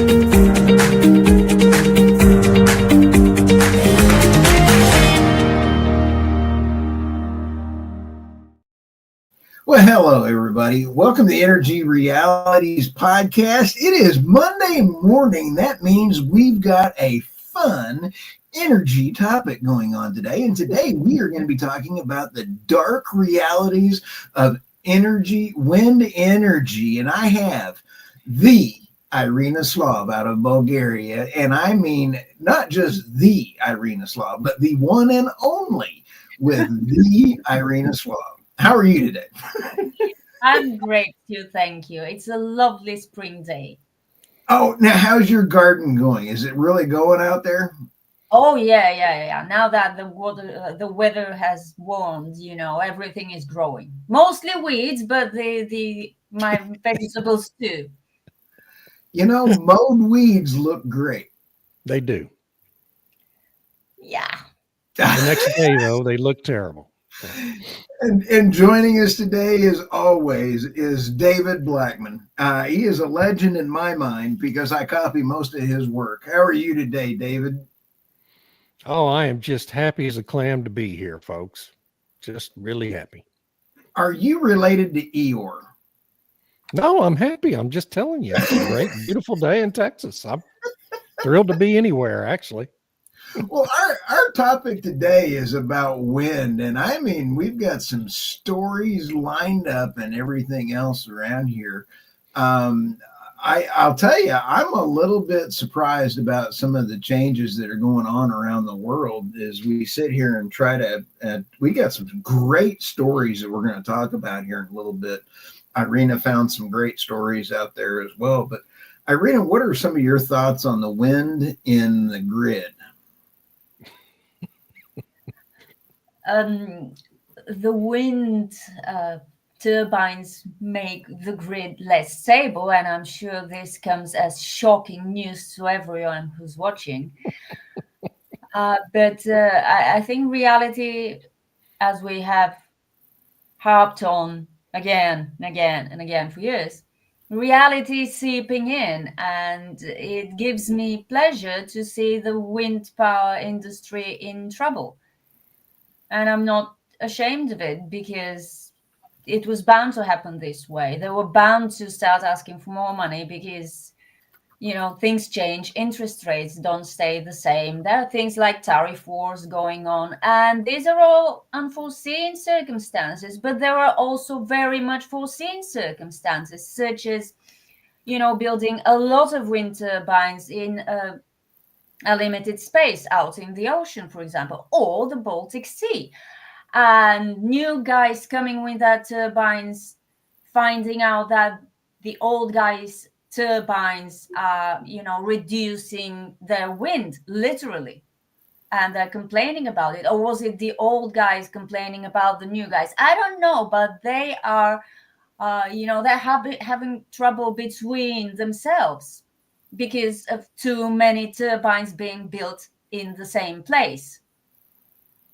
Well, hello, everybody. Welcome to Energy Realities Podcast. It is Monday morning. That means we've got a fun energy topic going on today. And today we are going to be talking about the dark realities of energy, wind energy. And I have the Irina Slav out of Bulgaria. And I mean, not just the Irina Slav, but the one and only with the Irina Slav. How are you today? I'm great too, thank you. It's a lovely spring day. Oh, now how's your garden going? Is it really going out there? Oh yeah. Now that the weather has warmed, everything is growing. Mostly weeds, but the my vegetables too. Mowed weeds look great. They do. Yeah. The next day, though, they look terrible. And joining us today, as always, is David Blackman. He is a legend in my mind because I copy most of his work. How are you today, David? Oh, I am just happy as a clam to be here, folks. Just really happy. Are you related to Eeyore? No, I'm happy. I'm just telling you. It's a great, beautiful day in Texas. I'm thrilled to be anywhere, actually. Well, our topic today is about wind. And I mean, we've got some stories lined up and everything else around here. I'll tell you, I'm a little bit surprised about some of the changes that are going on around the world as we sit here and try to. We got some great stories that we're going to talk about here in a little bit. Irina found some great stories out there as well. But Irina, what are some of your thoughts on the wind in the grid? The wind turbines make the grid less stable, and I'm sure this comes as shocking news to everyone who's watching. But I think reality, as we have harped on again and again and again for years, reality is seeping in, and it gives me pleasure to see the wind power industry in trouble. And I'm not ashamed of it because it was bound to happen this way. They were bound to start asking for more money because, things change. Interest rates don't stay the same. There are things like tariff wars going on. And these are all unforeseen circumstances, but there are also very much foreseen circumstances, such as, building a lot of wind turbines in a limited space out in the ocean, for example, or the Baltic Sea. And new guys coming with their turbines, finding out that the old guys' turbines are, reducing their wind, literally. And they're complaining about it. Or was it the old guys complaining about the new guys? I don't know, but they are, they're having trouble between themselves because of too many turbines being built in the same place.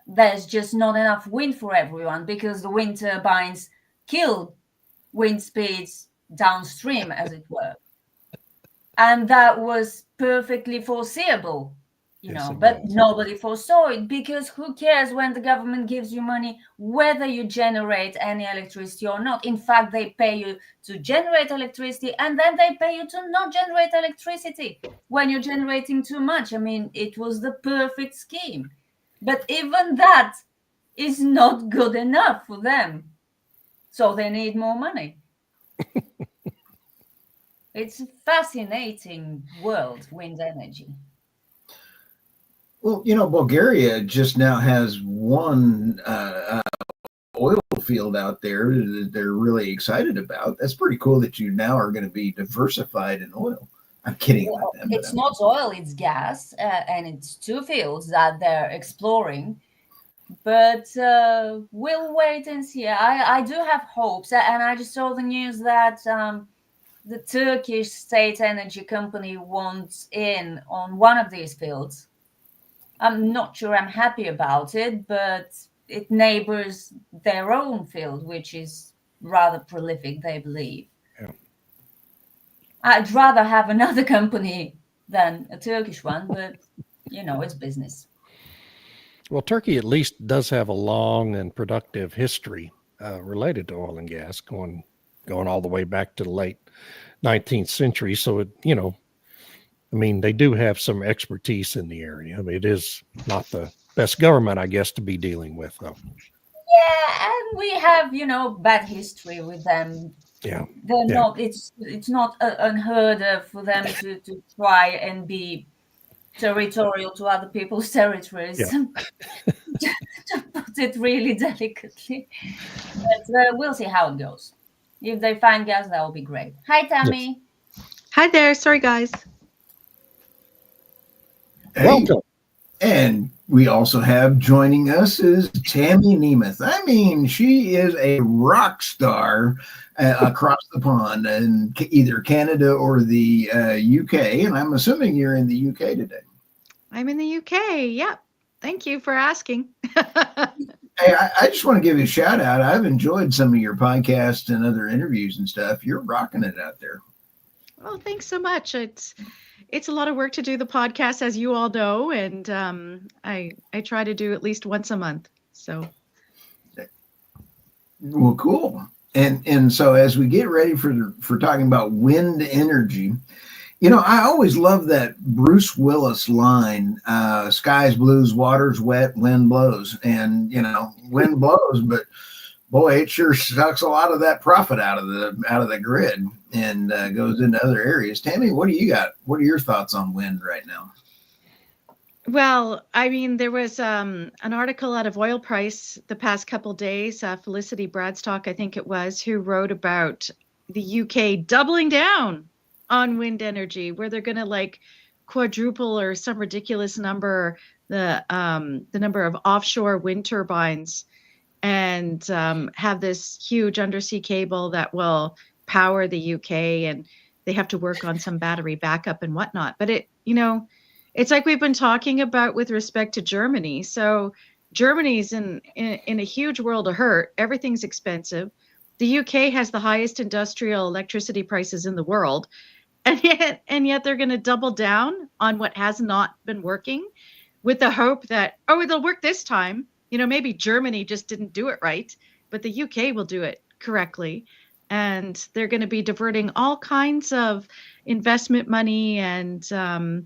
There's just not enough wind for everyone because the wind turbines kill wind speeds downstream, as it were. And that was perfectly foreseeable, Yes, but was. nobody foresaw it because who cares when the government gives you money whether you generate any electricity or not? In fact, they pay you to generate electricity and then they pay you to not generate electricity when you're generating too much. I mean, it was the perfect scheme. But even that is not good enough for them. So they need more money. It's a fascinating world, wind energy. Well, Bulgaria just now has one oil field out there that they're really excited about. That's pretty cool that you now are going to be diversified in oil. I'm kidding about that. It's not oil, it's gas, and it's two fields that they're exploring. But we'll wait and see. I do have hopes, and I just saw the news that the Turkish state energy company wants in on one of these fields. I'm not sure I'm happy about it, but it neighbors their own field, which is rather prolific, they believe. Yeah. I'd rather have another company than a Turkish one, but it's business. Well, Turkey at least does have a long and productive history related to oil and gas, going all the way back to the late 19th century. So they do have some expertise in the area. I mean, it is not the best government, I guess, to be dealing with, though. Yeah, and we have bad history with them. Yeah, they're not. It's not unheard of for them to try and be territorial to other people's territories. Yeah. To put it really delicately, but we'll see how it goes. If they find gas, that will be great. Hi, Tammy. Hi there. Sorry, guys. Hey, welcome. and we also have joining us is Tammy Nemeth. I mean, she is a rock star across the pond in either Canada or the UK. And I'm assuming you're in the UK today. I'm in the UK. Yep. Thank you for asking. Hey, I just want to give you a shout out. I've enjoyed some of your podcasts and other interviews and stuff. You're rocking it out there. Well, thanks so much. It's a lot of work to do the podcast, as you all know, and I try to do at least once a month. So, well, cool. And so as we get ready for talking about wind energy, I always love that Bruce Willis line, "Sky's blues, water's wet, wind blows." And, wind blows, but boy, it sure sucks a lot of that profit out of the grid and goes into other areas. Tammy, what do you got? What are your thoughts on wind right now? well, I mean, there was an article out of Oil Price the past couple days, Felicity Bradstock, I think it was, who wrote about the UK doubling down on wind energy, where they're going to quadruple or some ridiculous number the number of offshore wind turbines, and have this huge undersea cable that will power the UK, and they have to work on some battery backup and whatnot. But it's like we've been talking about with respect to Germany. So Germany's in a huge world of hurt. Everything's expensive. The UK has the highest industrial electricity prices in the world. And yet they're going to double down on what has not been working, with the hope that, it'll work this time. Maybe Germany just didn't do it right, but the UK will do it correctly. And they're going to be diverting all kinds of investment money, and all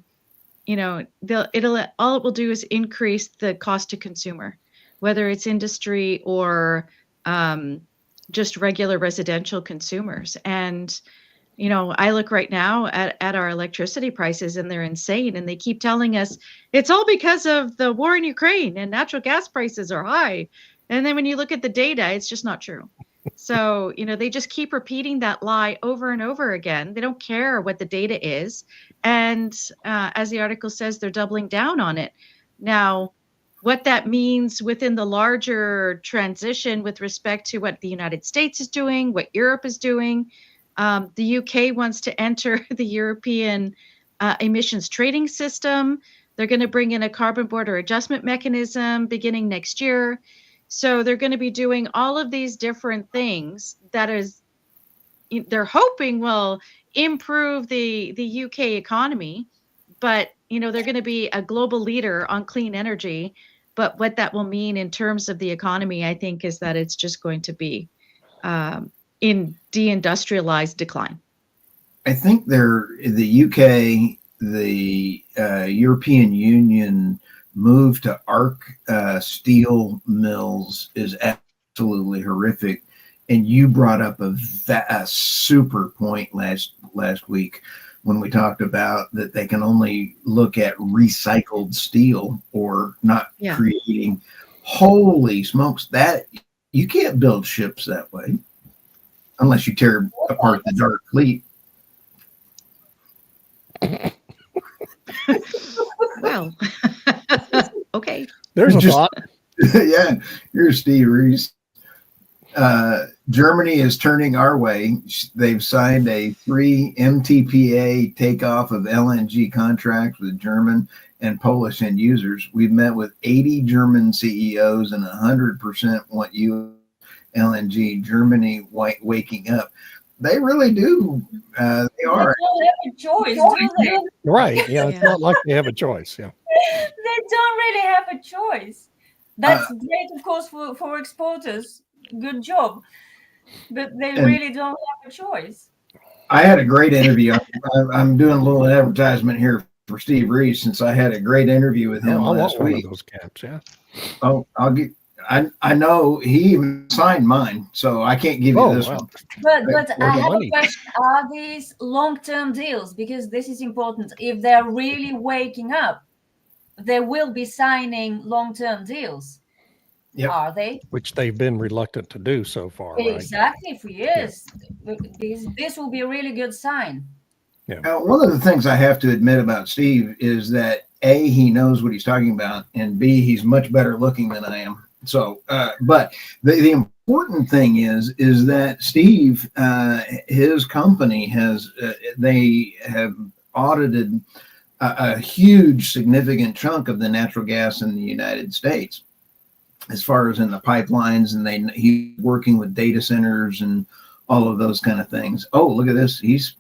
it will do is increase the cost to consumer, whether it's industry or just regular residential consumers. And I look right now at our electricity prices, and they're insane. And they keep telling us it's all because of the war in Ukraine and natural gas prices are high. And then when you look at the data, it's just not true. So, they just keep repeating that lie over and over again. They don't care what the data is. And as the article says, they're doubling down on it. Now, what that means within the larger transition with respect to what the United States is doing, what Europe is doing, the UK wants to enter the European emissions trading system. They're going to bring in a carbon border adjustment mechanism beginning next year. So they're going to be doing all of these different things they're hoping will improve the UK economy. But, they're going to be a global leader on clean energy. But what that will mean in terms of the economy, I think, is that it's just going to be in deindustrialized decline. I think the UK, the European Union move to arc steel mills is absolutely horrific. And you brought up a super point last week when we talked about that they can only look at recycled steel or not creating. Holy smokes, that you can't build ships that way unless you tear apart the dark fleet. Well, okay. There's a thought. Yeah, here's Steve Reese. Germany is turning our way. They've signed a 3 MTPA takeoff of LNG contracts with German and Polish end users. We've met with 80 German CEOs, and 100% want you LNG. Germany waking up. They really do. They They are. don't have a choice, do they? Right. Yeah. It's Yeah. not like they have a choice. Yeah. They don't really have a choice. That's great, of course, for exporters. Good job. But they And- really don't have a choice. I had a great interview. I'm doing a little advertisement here for Steve Reese since I had a great interview with him I want last one of week. those caps. Yeah. Oh, I'll get. I know he even signed mine, so I can't give you Oh, this wow. one. But Where's I the have money? a question. Are these long-term deals? Because this is important. If they're really waking up, they will be signing long-term deals. Yep. Are they? Which they've been reluctant to do so far, right? Exactly, for years. This will be a really good sign. One of the things I have to admit about Steve is that A, he knows what he's talking about, and B, he's much better looking than I am. So, but the important thing is that Steve, his company has, they have audited a huge, significant chunk of the natural gas in the United States, as far as in the pipelines, and he's working with data centers and all of those kind of things. Oh, look at this. He's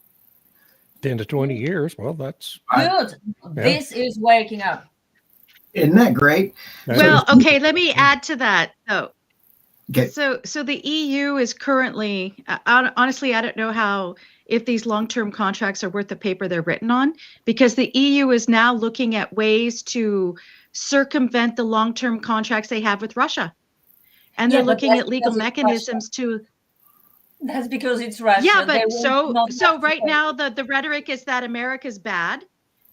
10 to 20 years. Well, that's Good. This is waking up. Isn't that great? Well, okay, let me add to that. Okay. So the EU is currently, honestly, I don't know if these long-term contracts are worth the paper they're written on, because the EU is now looking at ways to circumvent the long-term contracts they have with Russia. And they're looking at legal mechanisms to. That's because it's Russia. Yeah, but so right now the rhetoric is that America's bad.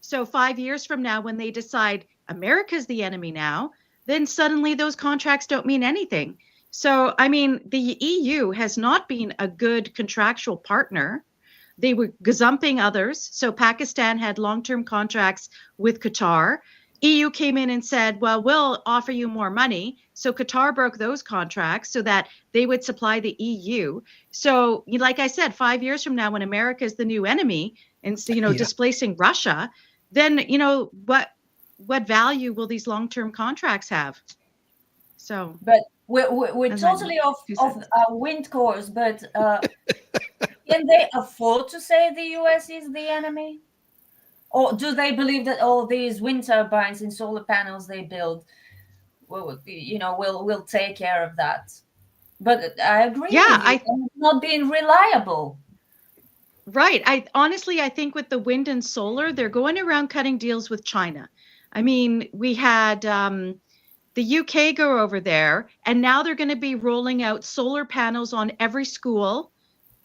So 5 years from now, when they decide America's the enemy now, then suddenly those contracts don't mean anything. So, I mean, the EU has not been a good contractual partner. They were gazumping others. So Pakistan had long-term contracts with Qatar. EU came in and said, well, we'll offer you more money. So Qatar broke those contracts so that they would supply the EU. So, like I said, 5 years from now, when America is the new enemy and, displacing Russia, then, what value will these long-term contracts have? So, but we're totally off our wind course, but can they afford to say the US is the enemy? Or do they believe that all these wind turbines and solar panels they build will take care of that? But I agree. Yeah, it's not being reliable. Right. I think with the wind and solar, they're going around cutting deals with China. I mean, we had the UK go over there, and now they're going to be rolling out solar panels on every school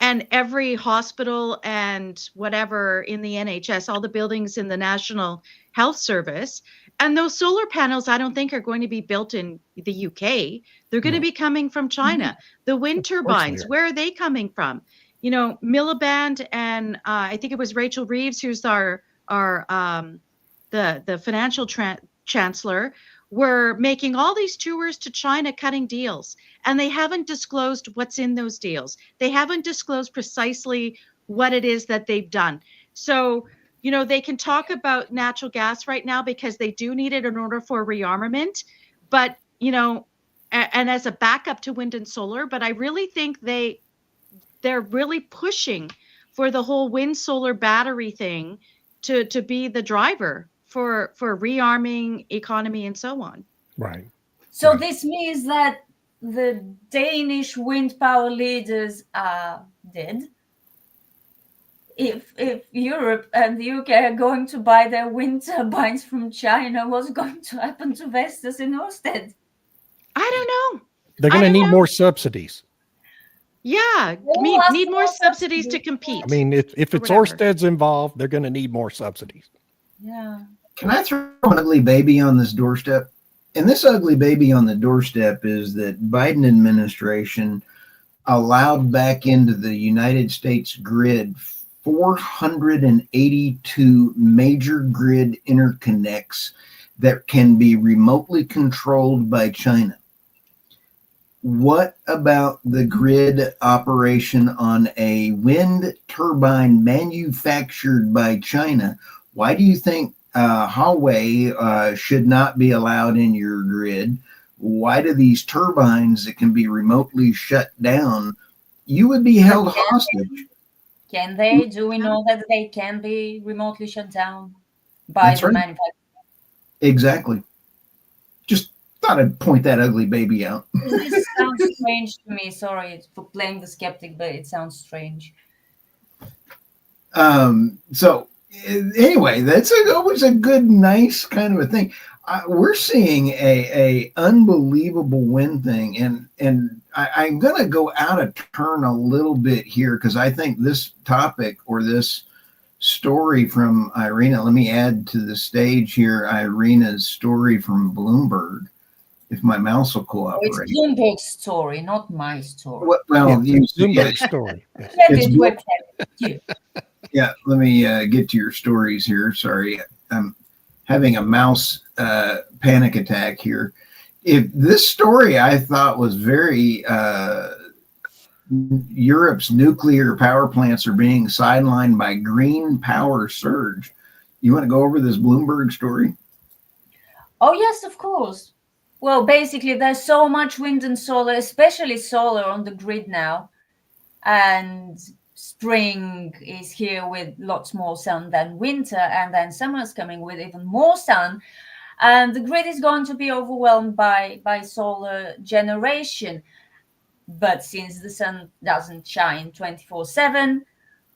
and every hospital and whatever in the NHS, all the buildings in the National Health Service. And those solar panels, I don't think are going to be built in the UK. They're going to be coming from China. Mm-hmm. The wind turbines, where are they coming from? Miliband and I think it was Rachel Reeves, who's the financial chancellor, were making all these tours to China cutting deals, and they haven't disclosed what's in those deals. They haven't disclosed precisely what it is that they've done. So, they can talk about natural gas right now because they do need it in order for rearmament, but, and as a backup to wind and solar, but I really think they're really pushing for the whole wind solar battery thing to be the driver for rearming economy and so on. Right. So this means that the Danish wind power leaders are dead. If Europe and the UK are going to buy their wind turbines from China, what's going to happen to Vestas and Ørsted? I don't know. They're going to need more subsidies. Yeah, need more subsidies to compete. I mean, if it's Ørsted's involved, they're going to need more subsidies. Yeah. Can I throw an ugly baby on this doorstep? And this ugly baby on the doorstep is that Biden administration allowed back into the United States grid 482 major grid interconnects that can be remotely controlled by China. What about the grid operation on a wind turbine manufactured by China? Why do you think Huawei should not be allowed in your grid? Why do these turbines that can be remotely shut down, you would be held hostage? Can they? Do we know that they can be remotely shut down by That's the right. manufacturer? Exactly. Just thought I'd point that ugly baby out. This sounds strange to me. Sorry for playing the skeptic, but it sounds strange. So anyway, that's always a good, nice kind of a thing. We're seeing a unbelievable wind thing, and I'm going to go out of turn a little bit here because I think this topic or this story from Irina. Let me add to the stage here Irina's story from Bloomberg. If my mouse will cooperate. It's Bloomberg's story, not my story. Well, it's Bloomberg's story. Yeah, let me get to your stories here. Sorry, I'm having a mouse panic attack here. If this story I thought was very Europe's nuclear power plants are being sidelined by green power surge. You want to go over this Bloomberg story? Oh, yes, of course. Well, basically, there's so much wind and solar, especially solar on the grid now. And spring is here with lots more sun than winter. And then summer's coming with even more sun. And the grid is going to be overwhelmed by solar generation. But since the sun doesn't shine 24/7,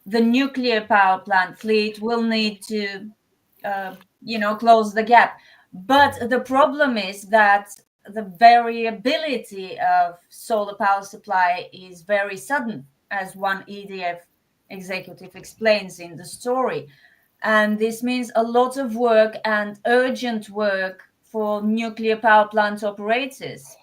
the nuclear power plant fleet will need to, close the gap. But the problem is that the variability of solar power supply is very sudden, as one EDF executive explains in the story. And this means a lot of work and urgent work for nuclear power plant operators.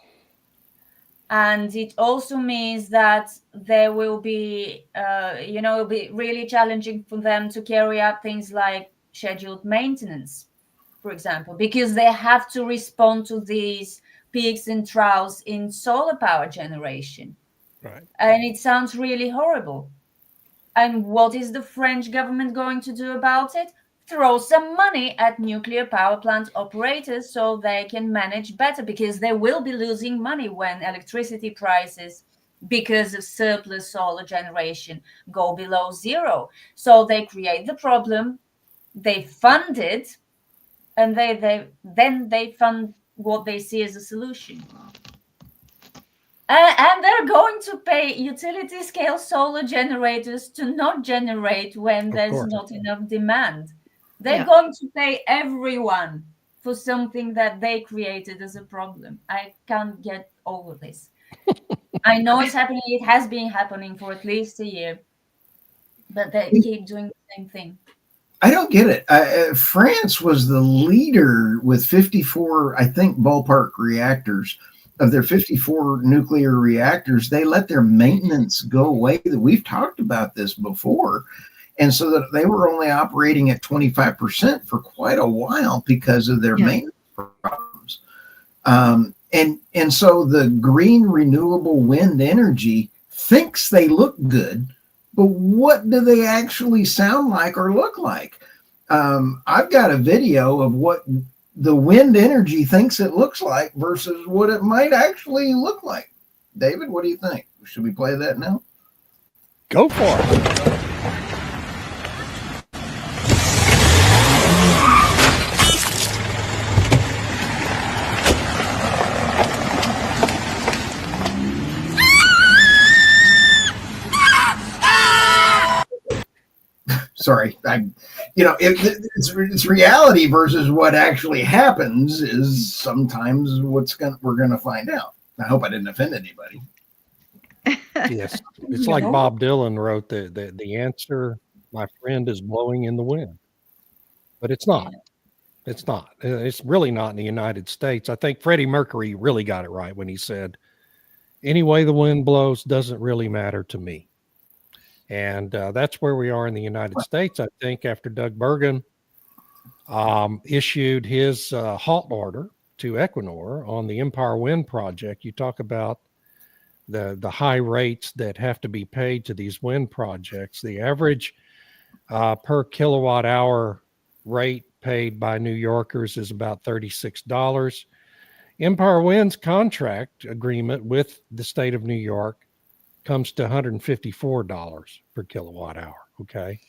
And it also means that there will be, it'll be really challenging for them to carry out things like scheduled maintenance, for example, because they have to respond to these peaks and troughs in solar power generation. Right. And it sounds really horrible. And what is the French government going to do about it? Throw some money at nuclear power plant operators so they can manage better, because they will be losing money when electricity prices, because of surplus solar generation, go below zero. So they create the problem, they fund it, and they fund what they see as a solution. And they're going to pay utility scale solar generators to not generate when there's not enough demand. They're going to pay everyone for something that they created as a problem. I can't get over this. I know it's happening. It has been happening for at least a year, but they keep doing the same thing. I don't get it. France was the leader with 54, I think, ballpark reactors. Of their 54 nuclear reactors, they let their maintenance go away. We've talked about this before. And so that they were only operating at 25% for quite a while because of their maintenance problems. And so the green renewable wind energy thinks they look good, but what do they actually sound like or look like? I've got a video of what the wind energy thinks it looks like versus what it might actually look like. David, what do you think? Should we play that now? Go for it. Sorry, it's reality versus what actually happens is sometimes we're gonna find out. I hope I didn't offend anybody. Yes, it's like Bob Dylan wrote the answer, my friend, is blowing in the wind, but it's not. It's not. It's really not in the United States. I think Freddie Mercury really got it right when he said, "Any way the wind blows doesn't really matter to me." And that's where we are in the United States, I think, after Doug Burgum issued his halt order to Equinor on the Empire Wind project. You talk about the high rates that have to be paid to these wind projects. The average per kilowatt hour rate paid by New Yorkers is about $36. Empire Wind's contract agreement with the state of New York comes to $154 per kilowatt hour. Okay.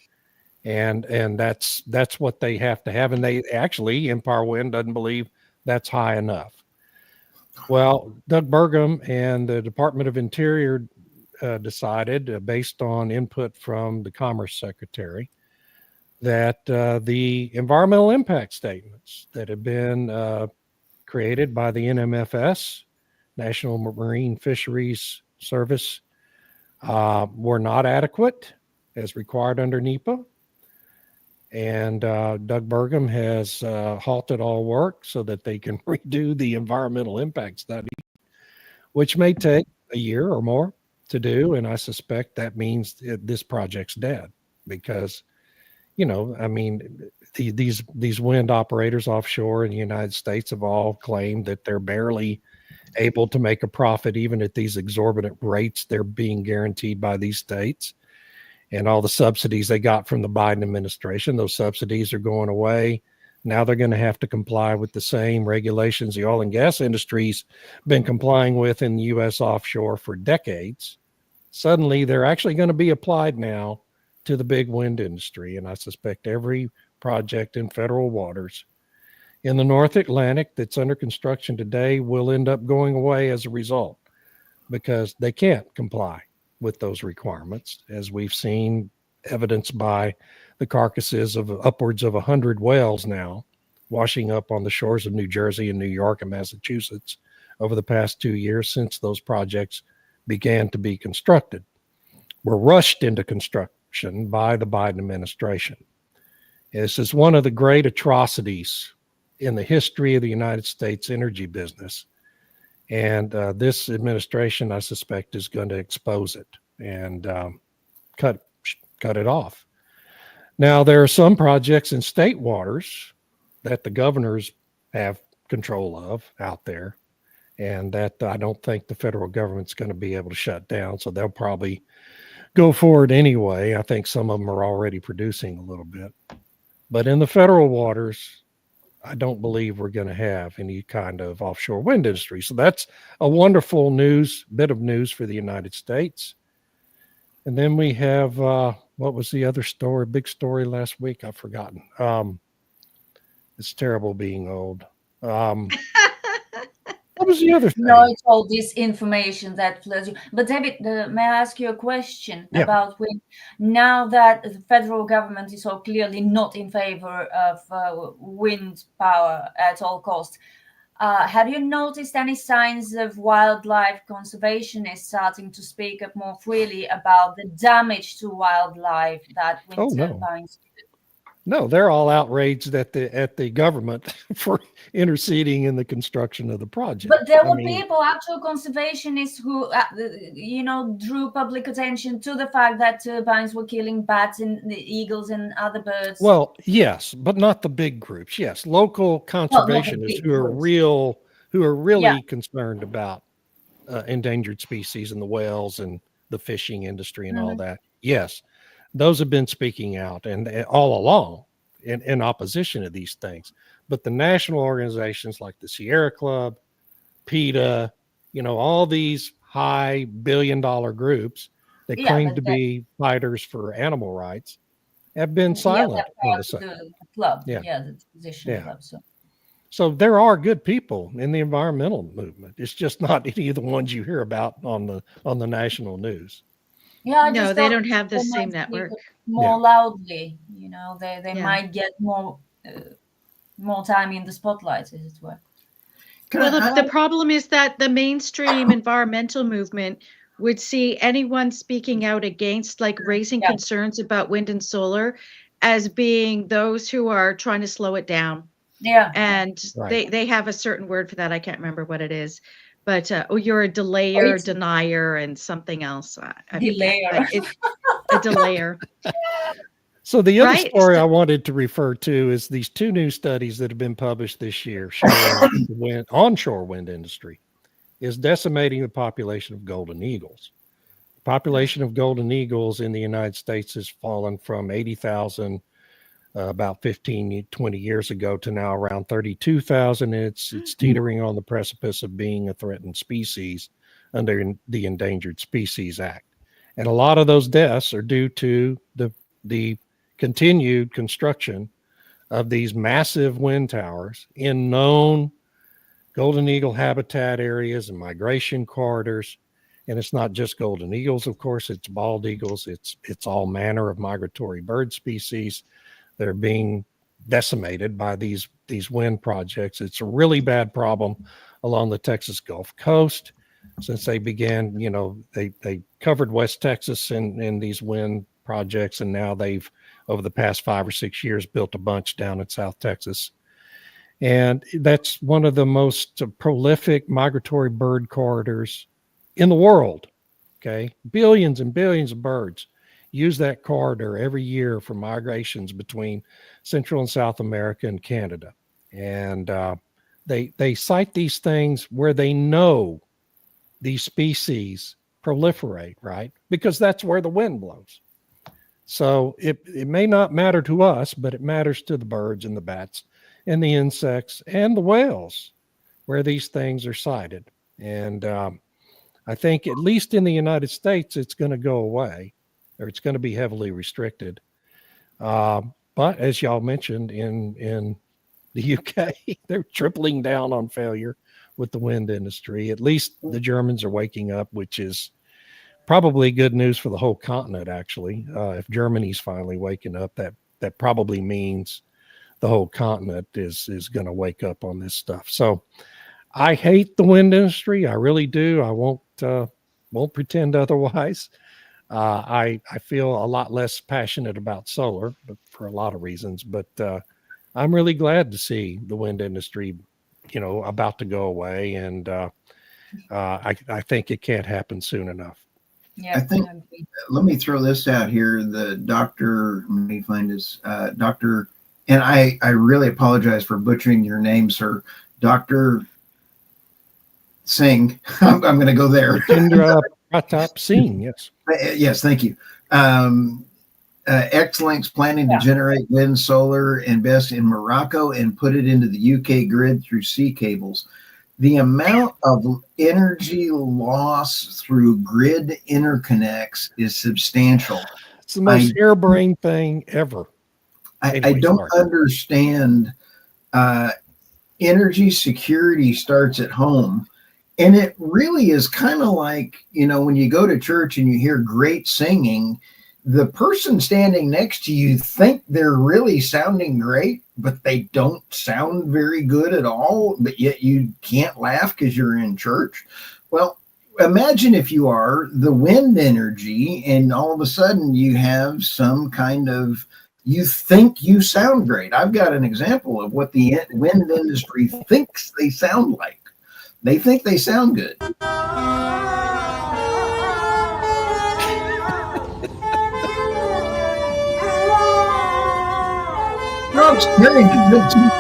And that's what they have to have. And they actually, Empire Wind doesn't believe that's high enough. Well, Doug Burgum and the Department of Interior decided, based on input from the Commerce Secretary, that the environmental impact statements that have been created by the NMFS, National Marine Fisheries Service, were not adequate as required under NEPA. And Doug Burgum has halted all work so that they can redo the environmental impact study, which may take a year or more to do. And I suspect that means this project's dead because, I mean, these wind operators offshore in the United States have all claimed that they're barely able to make a profit, even at these exorbitant rates they're being guaranteed by these states. And all the subsidies they got from the Biden administration, those subsidies are going away. Now they're going to have to comply with the same regulations the oil and gas industry's been complying with in the U.S. offshore for decades. Suddenly, they're actually going to be applied now to the big wind industry. And I suspect every project in federal waters in the North Atlantic that's under construction today will end up going away as a result because they can't comply with those requirements, as we've seen evidenced by the carcasses of upwards of 100 whales now washing up on the shores of New Jersey and New York and Massachusetts over the past 2 years since those projects began to be constructed. Were rushed into construction by the Biden administration. This is one of the great atrocities in the history of the United States energy business. And this administration, I suspect, is going to expose it and cut it off. Now, there are some projects in state waters that the governors have control of out there, and that I don't think the federal government's going to be able to shut down. So they'll probably go forward anyway. I think some of them are already producing a little bit. But in the federal waters, I don't believe we're going to have any kind of offshore wind industry. So that's a wonderful bit of news for the United States. And then we have, what was the other story, big story last week? I've forgotten. It's terrible being old. What was the other thing? No, it's all this information that flows you. But David, may I ask you a question about wind? Now that the federal government is so clearly not in favor of wind power at all costs, have you noticed any signs of wildlife conservationists starting to speak up more freely about the damage to wildlife that wind turbines do? No, they're all outraged at the government for interceding in the construction of the project. But there were people, actual conservationists, who, drew public attention to the fact that turbines were killing bats and the eagles and other birds. Well, yes, but not the big groups. Yes, local conservationists who are really concerned about endangered species and the whales and the fishing industry and all that. Yes. Those have been speaking out and all along in opposition to these things. But the national organizations like the Sierra Club, PETA, all these high billion-dollar groups that claim to be fighters for animal rights have been silent on the subject. The club, the position club. So there are good people in the environmental movement. It's just not any of the ones you hear about on the national news. Yeah, no, they don't have the same network. More loudly, they might get more time in the spotlight, as it were. Well, the problem is that the mainstream environmental movement would see anyone speaking out against, like raising concerns about wind and solar, as being those who are trying to slow it down. Yeah, and they have a certain word for that. I can't remember what it is. But you're a delayer, denier, and something else. Delayer. A delayer. So the other story I wanted to refer to is these two new studies that have been published this year showing the onshore wind industry is decimating the population of golden eagles. The population of golden eagles in the United States has fallen from 80,000 about 15, 20 years ago to now around 32,000. It's teetering on the precipice of being a threatened species under the Endangered Species Act. And a lot of those deaths are due to the continued construction of these massive wind towers in known golden eagle habitat areas and migration corridors. And it's not just golden eagles, of course, it's bald eagles, it's all manner of migratory bird species that are being decimated by these wind projects. It's a really bad problem along the Texas Gulf Coast. Since they began, they covered West Texas in these wind projects, and now they've, over the past 5 or 6 years, built a bunch down in South Texas. And that's one of the most prolific migratory bird corridors in the world. Okay. Billions and billions of birds use that corridor every year for migrations between Central and South America and Canada. And they cite these things where they know these species proliferate, right? Because that's where the wind blows. So it may not matter to us, but it matters to the birds and the bats and the insects and the whales where these things are sited. And I think at least in the United States, it's going to go away, or it's going to be heavily restricted. But as y'all mentioned, in the UK, they're tripling down on failure with the wind industry. At least the Germans are waking up, which is probably good news for the whole continent, actually. If Germany's finally waking up, that probably means the whole continent is going to wake up on this stuff. So I hate the wind industry. I really do. I won't pretend otherwise. I feel a lot less passionate about solar, but for a lot of reasons. But I'm really glad to see the wind industry, about to go away, and I think it can't happen soon enough. Yeah, I think. Let me throw this out here. The doctor, let me find his doctor, and I really apologize for butchering your name, sir. Dr. Singh. I'm going to go there. Rajendra Pratap Singh, yes. Yes, thank you. Xlink's planning to generate wind, solar, invest in Morocco and put it into the UK grid through sea cables. The amount of energy loss through grid interconnects is substantial. It's the most harebrained thing ever. I don't understand. Energy security starts at home. And it really is kind of like, when you go to church and you hear great singing, the person standing next to you think they're really sounding great, but they don't sound very good at all, but yet you can't laugh because you're in church. Well, imagine if you are the wind energy and all of a sudden you have some kind of, you think you sound great. I've got an example of what the wind industry thinks they sound like. They think they sound good. Rob's very good too.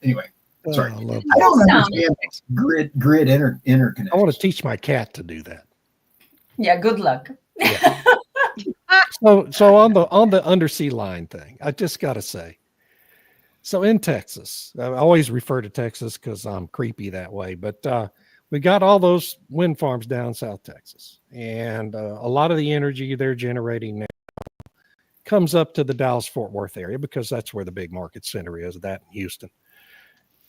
Anyway, sorry. I don't understand grid interconnect. I want to teach my cat to do that. Yeah, good luck. Yeah. So on the undersea line thing, I just got to say, so in Texas, I always refer to Texas because I'm creepy that way, but we got all those wind farms down South Texas, and a lot of the energy they're generating now comes up to the Dallas-Fort Worth area because that's where the big market center is, that in Houston.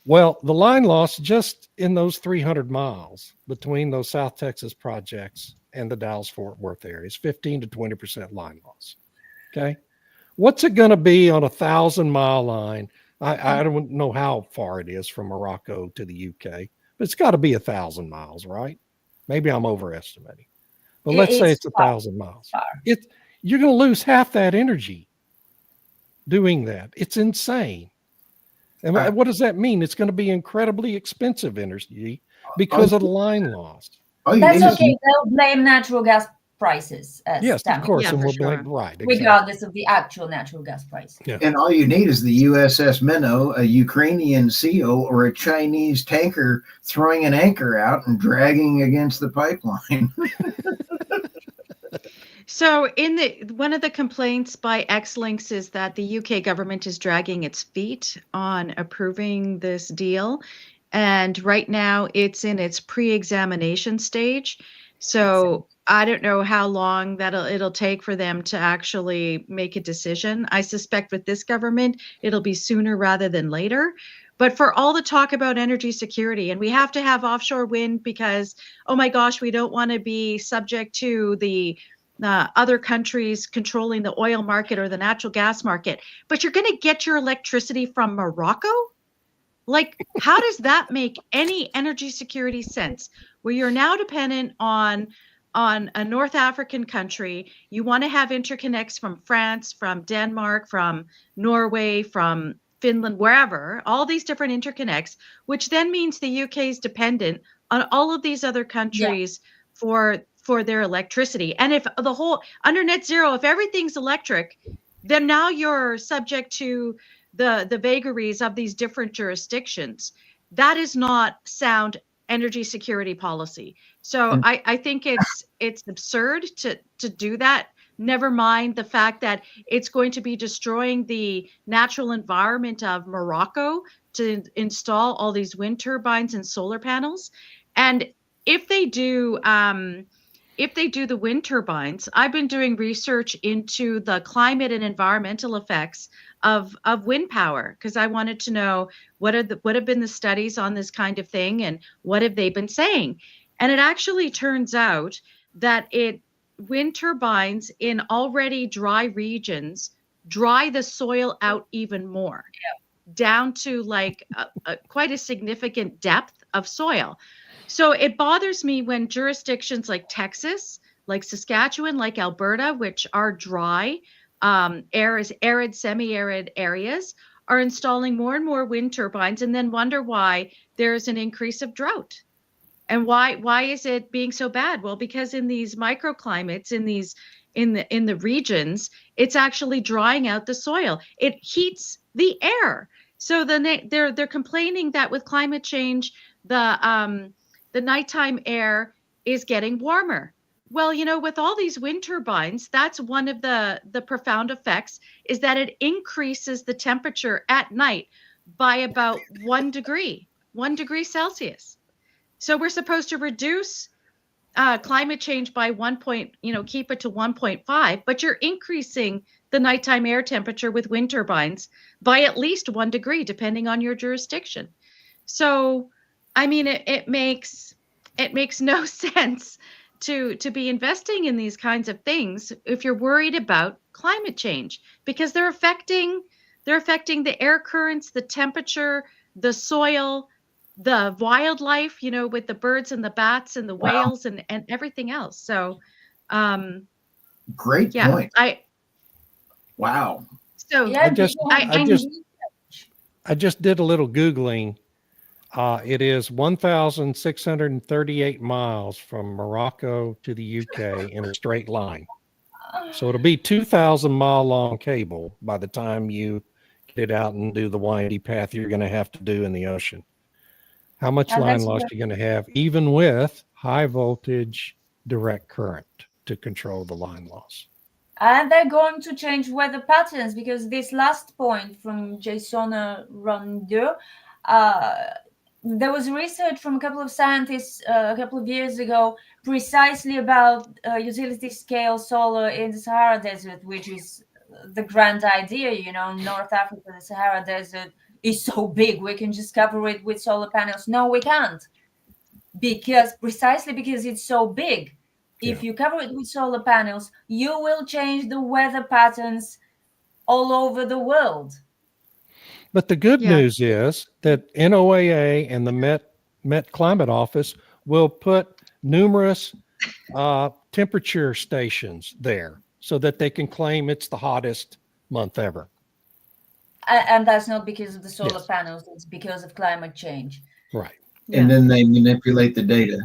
Well, the line loss just in those 300 miles between those South Texas projects and the Dallas-Fort Worth area is 15 to 20% line loss. Okay. What's it going to be on a 1,000-mile line? I don't know how far it is from Morocco to the UK, but it's got to be 1,000 miles, right? Maybe I'm overestimating, but let's say it's 1,000 miles. You're going to lose half that energy doing that. It's insane. And what does that mean? It's going to be incredibly expensive energy because of the line loss. That's okay. They'll blame natural gas prices. Yes, of course. Yeah, and we'll sure. blame, right. Exactly. Regardless of the actual natural gas price. Yeah. And all you need is the USS Minnow, a Ukrainian seal, or a Chinese tanker throwing an anchor out and dragging against the pipeline. So in the one of the complaints by Xlinks is that the UK government is dragging its feet on approving this deal. And right now it's in its pre-examination stage. So I don't know how long it'll take for them to actually make a decision. I suspect with this government, it'll be sooner rather than later. But for all the talk about energy security, and we have to have offshore wind because, oh my gosh, we don't want to be subject to the other countries controlling the oil market or the natural gas market, but you're going to get your electricity from Morocco? Like, how does that make any energy security sense? Where you're now dependent on a North African country, you want to have interconnects from France, from Denmark, from Norway, from Finland, wherever, all these different interconnects, which then means the UK is dependent on all of these other countries for their electricity. And if the whole under net zero, if everything's electric, then now you're subject to the vagaries of these different jurisdictions. That is not sound energy security policy. So I think it's absurd to do that. Never mind the fact that it's going to be destroying the natural environment of Morocco to install all these wind turbines and solar panels. And if they do the wind turbines, I've been doing research into the climate and environmental effects of wind power because I wanted to know what have been the studies on this kind of thing and what have they been saying. And it actually turns out that wind turbines in already dry regions dry the soil out even more, down to like quite a significant depth of soil. So it bothers me when jurisdictions like Texas, like Saskatchewan, like Alberta, which are dry, arid, semi-arid areas, are installing more and more wind turbines and then wonder why there's an increase of drought. And why is it being so bad? Well, because in these microclimates, in the regions, it's actually drying out the soil. It heats the air. So then they're complaining that with climate change, the nighttime air is getting warmer. Well, with all these wind turbines, that's one of the profound effects is that it increases the temperature at night by about 1 degree Celsius. So we're supposed to reduce climate change by keep it to 1.5, but you're increasing the nighttime air temperature with wind turbines by at least 1 degree, depending on your jurisdiction. So, I mean, it makes no sense to be investing in these kinds of things if you're worried about climate change, because they're affecting the air currents, the temperature, the soil, the wildlife, with the birds and the bats and the whales and everything else. So, great point. Wow. So I just did a little Googling. It is 1,638 miles from Morocco to the UK in a straight line. So it'll be 2,000-mile long cable by the time you get it out and do the windy path you're going to have to do in the ocean. How much line loss are you going to have, even with high voltage direct current to control the line loss? And they're going to change weather patterns, because this last point from Jason Rondeau, there was research from a couple of scientists a couple of years ago precisely about utility scale solar in the Sahara Desert, which is the grand idea. North Africa, the Sahara Desert is so big, we can just cover it with solar panels. No, we can't, precisely because it's so big. If you cover it with solar panels, you will change the weather patterns all over the world. But the good news is that NOAA and the Met Climate Office will put numerous temperature stations there so that they can claim it's the hottest month ever. And that's not because of the solar panels, it's because of climate change. Right. And then they manipulate the data.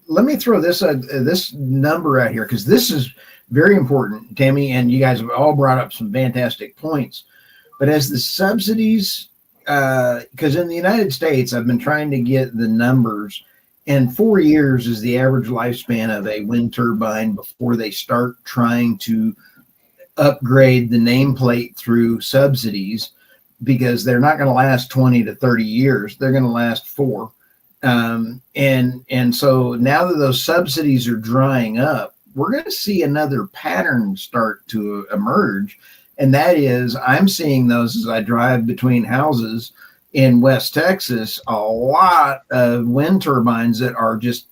Let me throw this number out here, because this is very important, Tammy, and you guys have all brought up some fantastic points. But as the subsidies, because in the United States, I've been trying to get the numbers, And 4 years is the average lifespan of a wind turbine before they start trying to upgrade the nameplate through subsidies, because they're not going to last 20 to 30 years. They're going to last 4. And so now that those subsidies are drying up, we're going to see another pattern start to emerge. And that is, I'm seeing those as I drive between houses in West Texas, a lot of wind turbines that are just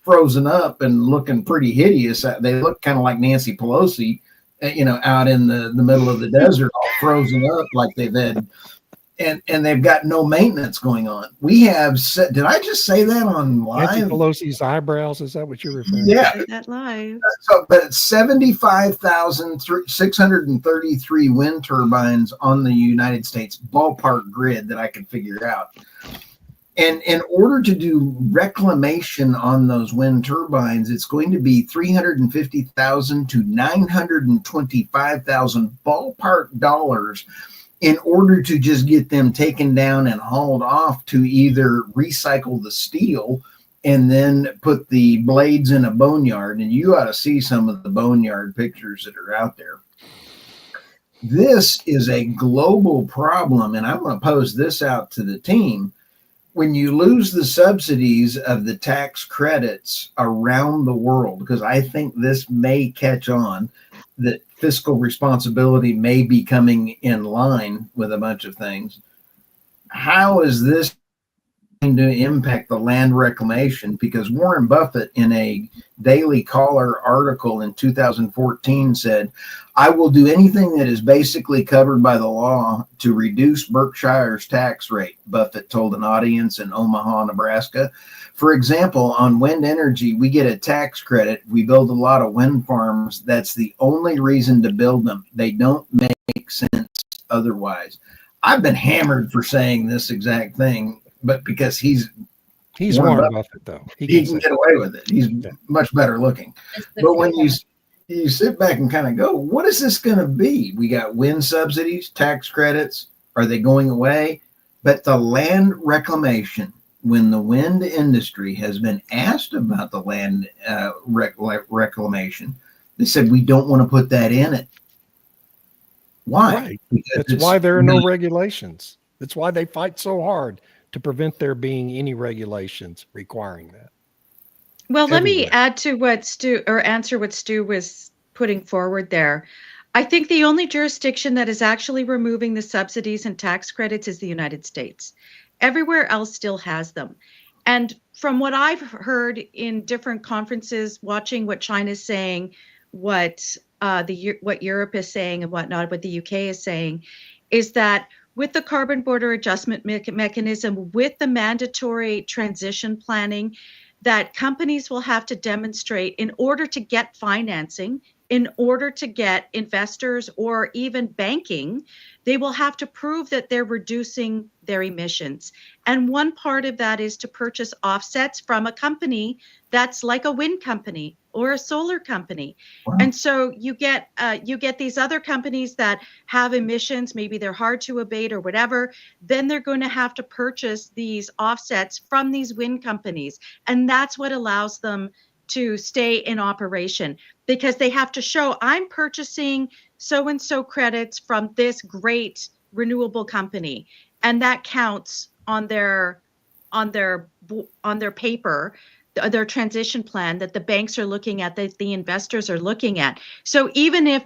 frozen up and looking pretty hideous. They look kind of like Nancy Pelosi, out in the middle of the desert, all frozen up like they've had, and they've got no maintenance going on. We have, did I just say that on live? Nancy Pelosi's eyebrows, is that what you're referring to? Yeah. Say that live. So, but it's 75,633 wind turbines on the United States ballpark grid that I can figure out. And in order to do reclamation on those wind turbines, it's going to be 350,000 to 925,000 ballpark dollars in order to just get them taken down and hauled off to either recycle the steel and then put the blades in a boneyard. And you ought to see some of the boneyard pictures that are out there. This is a global problem, and I'm going to pose this out to the team. When you lose the subsidies of the tax credits around the world, because I think this may catch on, that fiscal responsibility may be coming in line with a bunch of things. How is this going to impact the land reclamation? Because Warren Buffett, in a Daily Caller article in 2014, said, "I will do anything that is basically covered by the law to reduce Berkshire's tax rate," Buffett told an audience in Omaha, Nebraska. For example, on wind energy, we get a tax credit. We build a lot of wind farms. That's the only reason to build them. They don't make sense otherwise. I've been hammered for saying this exact thing, but because he's Warren Buffett, though. He can get away with it. He's much better looking. But when you sit back and kind of go, what is this going to be? We got wind subsidies, tax credits. Are they going away? But the land reclamation, when the wind industry has been asked about the land reclamation, they said, we don't want to put that in it. Why? Right. That's why there are no regulations. That's why they fight so hard to prevent there being any regulations requiring that. Well, let me add to what Stu, or answer what Stu was putting forward there. I think the only jurisdiction that is actually removing the subsidies and tax credits is the United States. Everywhere else still has them. And from what I've heard in different conferences, watching what China's saying, what Europe is saying and whatnot, what the UK is saying, is that with the carbon border adjustment mechanism, with the mandatory transition planning, that companies will have to demonstrate in order to get financing, in order to get investors or even banking, they will have to prove that they're reducing their emissions. And one part of that is to purchase offsets from a company that's like a wind company or a solar company. Wow. And so you get these other companies that have emissions, maybe they're hard to abate or whatever, then they're going to have to purchase these offsets from these wind companies. And that's what allows them to stay in operation, because they have to show, I'm purchasing so-and-so credits from this great renewable company. And that counts on their paper, their transition plan that the banks are looking at, that the investors are looking at. So even if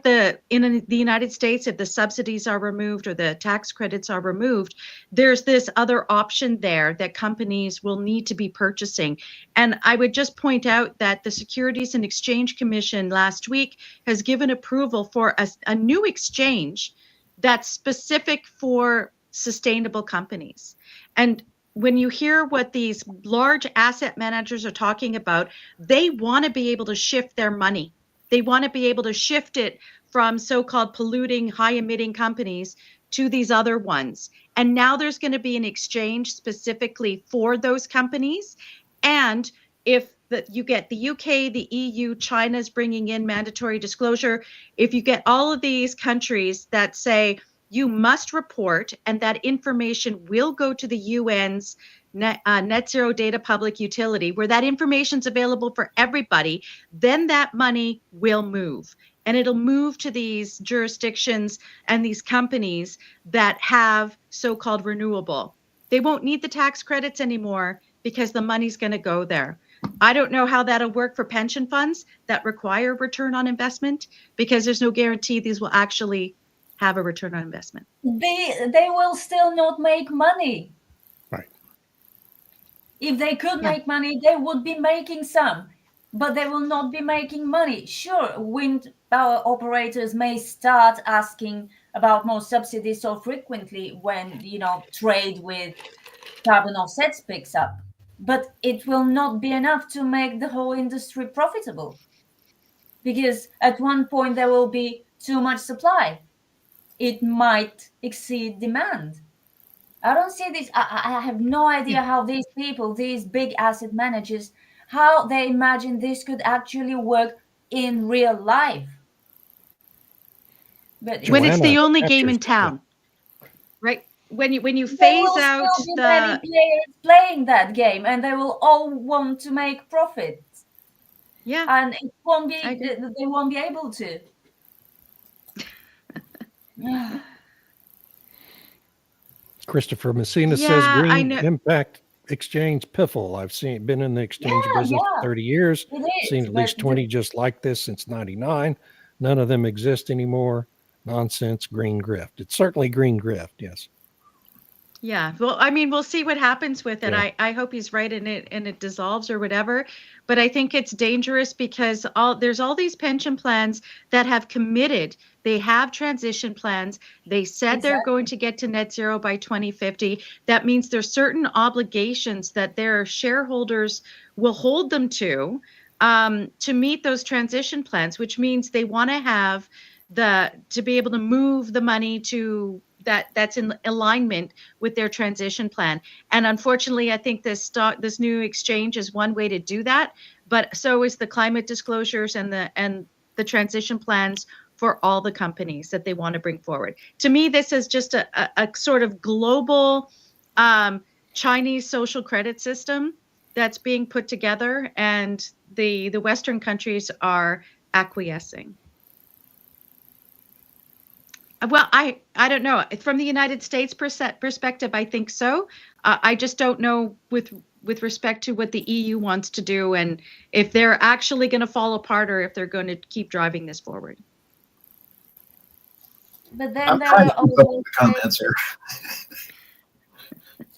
in the United States, if the subsidies are removed or the tax credits are removed, there's this other option there that companies will need to be purchasing. And I would just point out that the Securities and Exchange Commission last week has given approval for a new exchange that's specific for sustainable companies. And when you hear what these large asset managers are talking about, they want to be able to shift their money. They want to be able to shift it from so-called polluting, high-emitting companies to these other ones. And now there's going to be an exchange specifically for those companies. And if you get the UK, the EU, China's bringing in mandatory disclosure, if you get all of these countries that say, you must report, and that information will go to the UN's net zero data public utility, where that information's available for everybody, then that money will move. And it'll move to these jurisdictions and these companies that have so-called renewable. They won't need the tax credits anymore because the money's going to go there. I don't know how that'll work for pension funds that require return on investment, because there's no guarantee these will actually have a return on investment. They will still not make money. Right. If they could make money, they would be making some, but they will not be making money. Sure, wind power operators may start asking about more subsidies so frequently when, trade with carbon offsets picks up, but it will not be enough to make the whole industry profitable, because at one point there will be too much supply. It might exceed demand. I don't see this. I have no idea how these people, these big asset managers, how they imagine this could actually work in real life. But When it's the Joanna, only that's game in your- town, right? When you there phase will out still be many the players playing that game, and they will all want to make profits, and it won't be. I agree. They won't be able to. Christopher Messina Yeah, says I Green know. Impact Exchange Piffle. I've been in the exchange Yeah, business yeah. for 30 years. It is, Seen at but least 20 just like this since 99. None of them exist anymore. Nonsense, green grift. It's certainly green grift, yes. Yeah, well, I mean, we'll see what happens with it. Yeah. I hope he's right and it dissolves or whatever. But I think it's dangerous because there's all these pension plans that have committed. They have transition plans. They said they're going to get to net zero by 2050. That means there's certain obligations that their shareholders will hold them to meet those transition plans, which means they want to have to be able to move the money to that's in alignment with their transition plan. And unfortunately, I think this new exchange is one way to do that, but so is the climate disclosures and the transition plans for all the companies that they want to bring forward. To me, this is just a sort of global Chinese social credit system that's being put together, and the Western countries are acquiescing. Well, I don't know. From the United States perspective, I think so. I just don't know with respect to what the EU wants to do, and if they're actually going to fall apart or if they're going to keep driving this forward. But then I'm there trying are to keep up also with the comments here.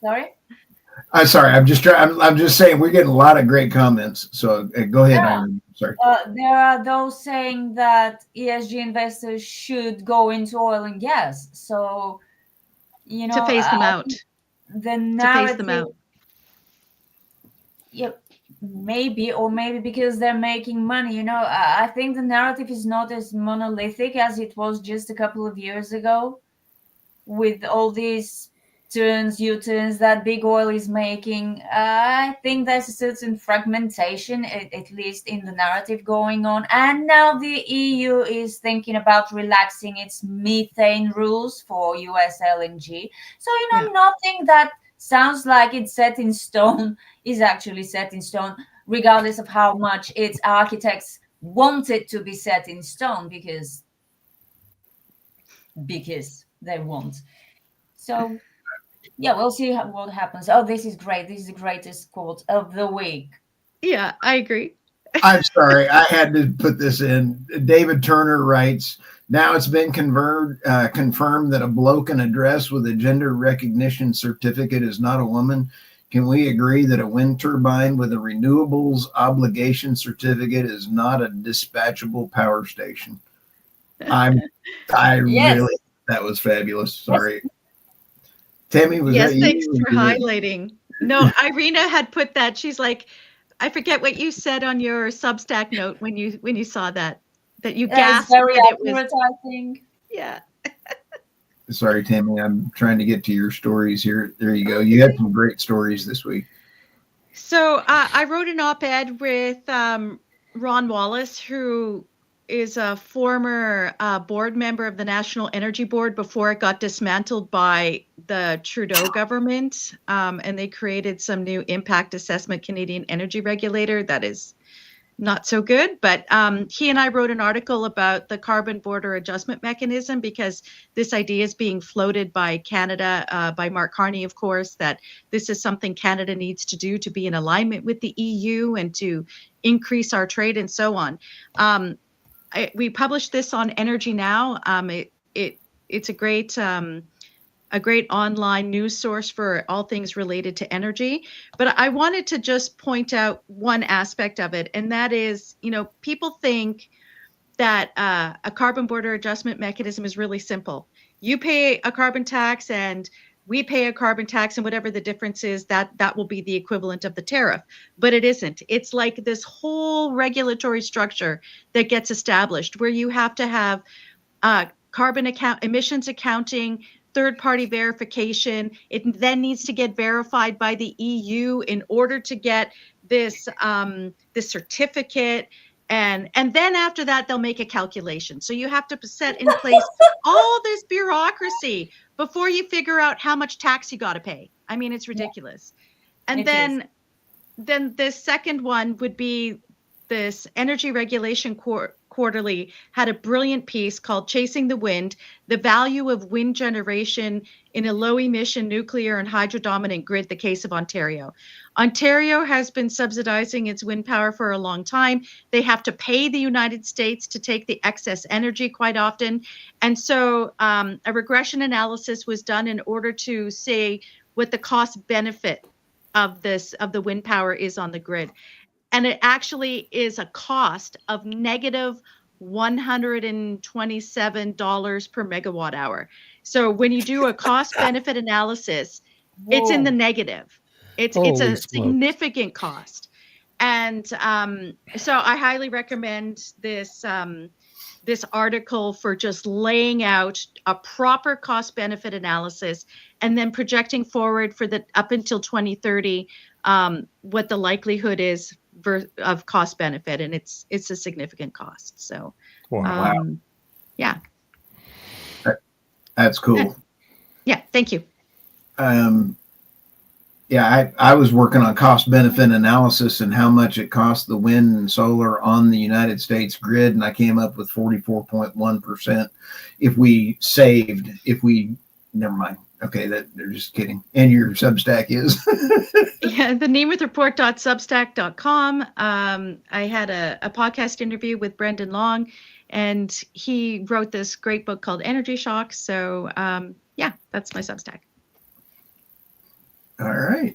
sorry. I'm sorry. I'm just saying we're getting a lot of great comments. So go ahead, Yeah. Irene. Sorry. There are those saying that ESG investors should go into oil and gas. So, To phase them out. The To narrative, phase them out. yeah, maybe because they're making money. I think the narrative is not as monolithic as it was just a couple of years ago, with all these U-turns that big oil is making. I think there's a certain fragmentation, at least in the narrative going on. And now the EU is thinking about relaxing its methane rules for US LNG. So, nothing that sounds like it's set in stone is actually set in stone, regardless of how much its architects want it to be set in stone, because they want. So, yeah, we'll see what happens. Oh, this is great. This is the greatest quote of the week. Yeah, I agree. I'm sorry. I had to put this in. David Turner writes, now it's been confirmed that a bloke in a dress with a gender recognition certificate is not a woman. Can we agree that a wind turbine with a renewables obligation certificate is not a dispatchable power station? Really, that was fabulous. Sorry. Tammy, was that you? Yes, thanks for highlighting. No, Irina had put that. She's like, I forget what you said on your Substack note when you saw that you gasped. Very that accurate, I think. Yeah. Sorry, Tammy. I'm trying to get to your stories here. There you go. You had some great stories this week. So I wrote an op-ed with Ron Wallace, who is a former board member of the National Energy Board before it got dismantled by the Trudeau government. And they created some new impact assessment Canadian energy regulator that is not so good. But he and I wrote an article about the carbon border adjustment mechanism, because this idea is being floated by Canada, by Mark Carney, of course, that this is something Canada needs to do to be in alignment with the EU and to increase our trade and so on. We published this on Energy Now. It's a great online news source for all things related to energy. But I wanted to just point out one aspect of it, and that is, people think that a carbon border adjustment mechanism is really simple. You pay a carbon tax and we pay a carbon tax, and whatever the difference is, that will be the equivalent of the tariff. But it isn't. It's like this whole regulatory structure that gets established where you have to have emissions accounting, third-party verification. It then needs to get verified by the EU in order to get this certificate. And then after that, they'll make a calculation. So you have to set in place all this bureaucracy before you figure out how much tax you got to pay. I mean, it's ridiculous. And then the second one would be this Energy Regulation Quarterly had a brilliant piece called Chasing the Wind, the value of wind generation in a low emission nuclear and hydro dominant grid, the case of Ontario. Ontario has been subsidizing its wind power for a long time. They have to pay the United States to take the excess energy quite often. And so a regression analysis was done in order to say what the cost benefit of the wind power is on the grid. And it actually is a cost of negative $127 per megawatt hour. So when you do a cost benefit analysis, it's in the negative. It's a significant cost. And so I highly recommend this article for just laying out a proper cost benefit analysis and then projecting forward for up until 2030 what the likelihood is of cost benefit, and it's a significant cost. So yeah, that's cool. Yeah, thank you. I was working on cost benefit analysis and how much it cost the wind and solar on the United States grid, and I came up with 44.1% never mind. Okay, they're just kidding. And your Substack is? Yeah, the nemewithreport.substack.com. I had a podcast interview with Brendan Long, and he wrote this great book called Energy Shock. So that's my Substack. All right.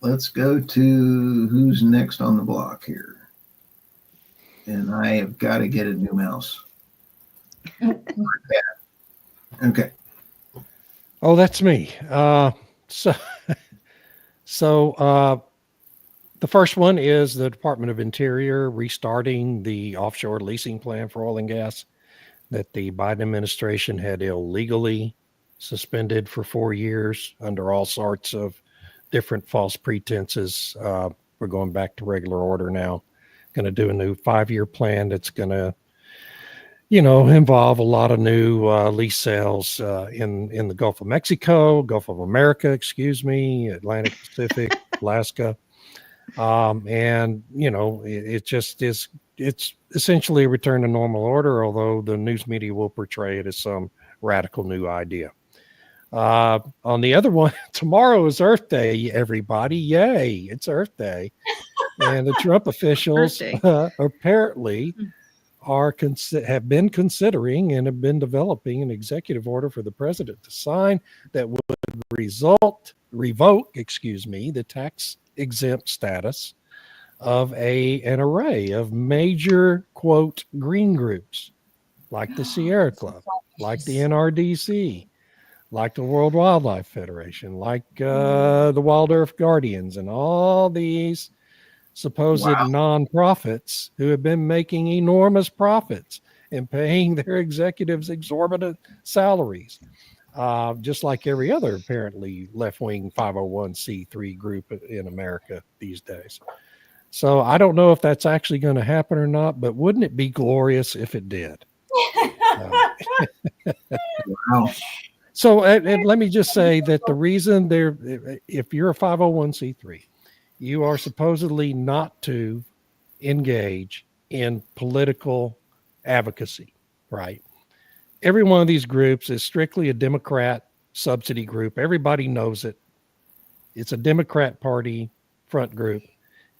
Let's go to who's next on the block here. And I have got to get a new mouse. Okay. Oh, that's me. So the first one is the Department of Interior restarting the offshore leasing plan for oil and gas that the Biden administration had illegally suspended for 4 years under all sorts of different false pretenses. We're going back to regular order now. Going to do a new 5-year plan that's going to involve a lot of new lease sales in the Gulf of Mexico, Gulf of America, Atlantic Pacific, Alaska. It's essentially a return to normal order, although the news media will portray it as some radical new idea. On the other one, tomorrow is Earth Day, everybody. Yay, it's Earth Day. And the Trump officials apparently have been considering and have been developing an executive order for the president to sign that would revoke the tax exempt status of an array of major, quote, green groups like the Sierra Club, like the NRDC, like the World Wildlife Federation, like the Wild Earth Guardians, and all these supposed nonprofits who have been making enormous profits and paying their executives exorbitant salaries, just like every other apparently left-wing 501c3 group in America these days. So I don't know if that's actually going to happen or not, but wouldn't it be glorious if it did? Wow. So and let me just say that the reason if you're a 501c3, you are supposedly not to engage in political advocacy, right? Every one of these groups is strictly a Democrat subsidy group. Everybody knows it. It's a Democrat Party front group,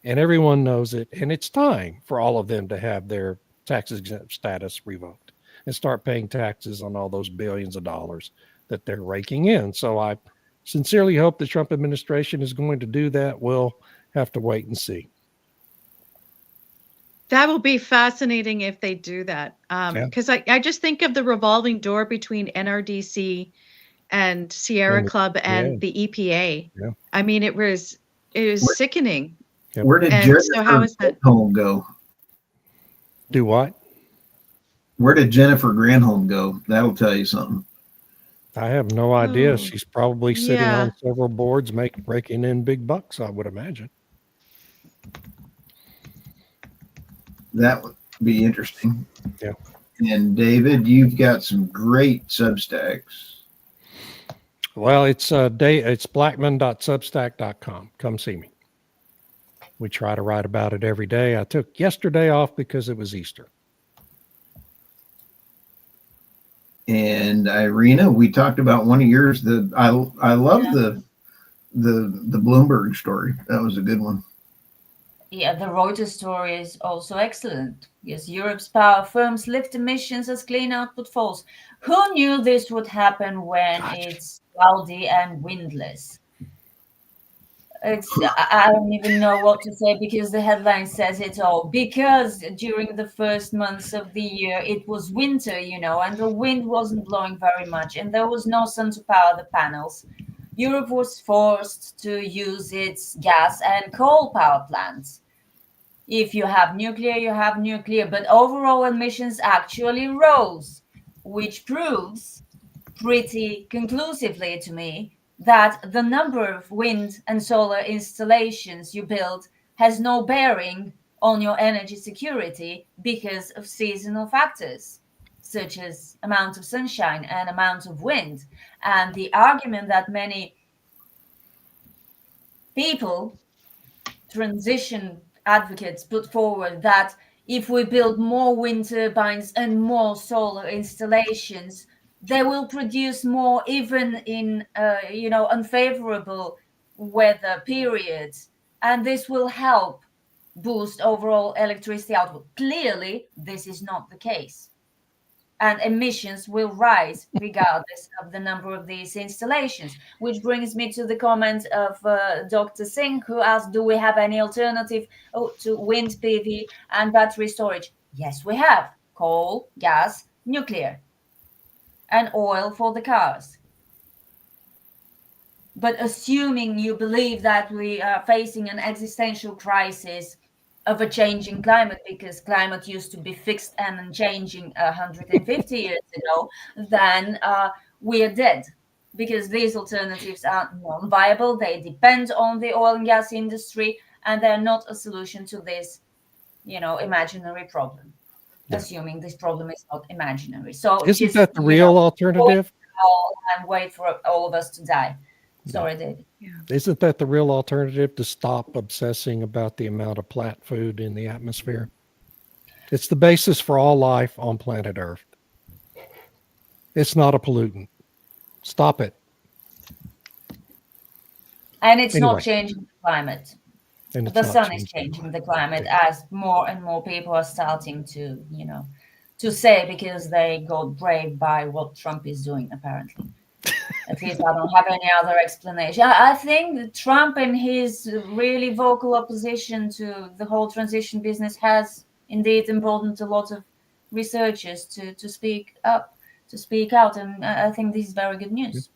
and everyone knows it. And it's time for all of them to have their tax exempt status revoked and start paying taxes on all those billions of dollars that they're raking in. So I sincerely hope the Trump administration is going to do that. We'll have to wait and see. That will be fascinating if they do that. Because I just think of the revolving door between NRDC and Sierra Club and the EPA. Yeah. I mean, it was sickening. Yep. Where did Jennifer Granholm go? Do what? Where did Jennifer Granholm go? That'll tell you something. I have no idea. Oh, She's probably sitting yeah. on several boards, breaking in big bucks, I would imagine. That would be interesting. Yeah. And David, you've got some great Substacks. Well, it's blackman.substack.com. Come see me. We try to write about it every day. I took yesterday off because it was Easter. And Irina, we talked about one of yours. I love the Bloomberg story. That was a good one. Yeah, the Reuters story is also excellent. Yes, Europe's power firms lift emissions as clean output falls. Who knew this would happen when it's cloudy and windless? I don't even know what to say because the headline says it all. Because during the first months of the year, it was winter, and the wind wasn't blowing very much, and there was no sun to power the panels. Europe was forced to use its gas and coal power plants. If you have nuclear, you have nuclear, but overall emissions actually rose, which proves pretty conclusively to me that the number of wind and solar installations you build has no bearing on your energy security because of seasonal factors, such as amount of sunshine and amount of wind. And the argument that many people, transition advocates, put forward that if we build more wind turbines and more solar installations, they will produce more even in unfavorable weather periods, and this will help boost overall electricity output. Clearly, this is not the case, and emissions will rise regardless of the number of these installations, which brings me to the comment of Dr. Singh, who asked, do we have any alternative to wind PV and battery storage? Yes, we have. Coal, gas, nuclear, and oil for the cars. But assuming you believe that we are facing an existential crisis of a changing climate, because climate used to be fixed and unchanging 150 years ago, then we are dead, because these alternatives are non-viable. They depend on the oil and gas industry, and they're not a solution to this, imaginary problem. Yeah. Assuming this problem is not imaginary. So isn't that the real alternative? And wait for all of us to die. Sorry, David. Yeah. Isn't that the real alternative, to stop obsessing about the amount of plant food in the atmosphere? It's the basis for all life on planet Earth. It's not a pollutant. Stop it. And it's not changing the climate. And the sun is changing the climate, as more and more people are starting to, to say, because they got brave by what Trump is doing, apparently. At least I don't have any other explanation. I think that Trump and his really vocal opposition to the whole transition business has indeed emboldened a lot of researchers to speak up, to speak out. And I think this is very good news.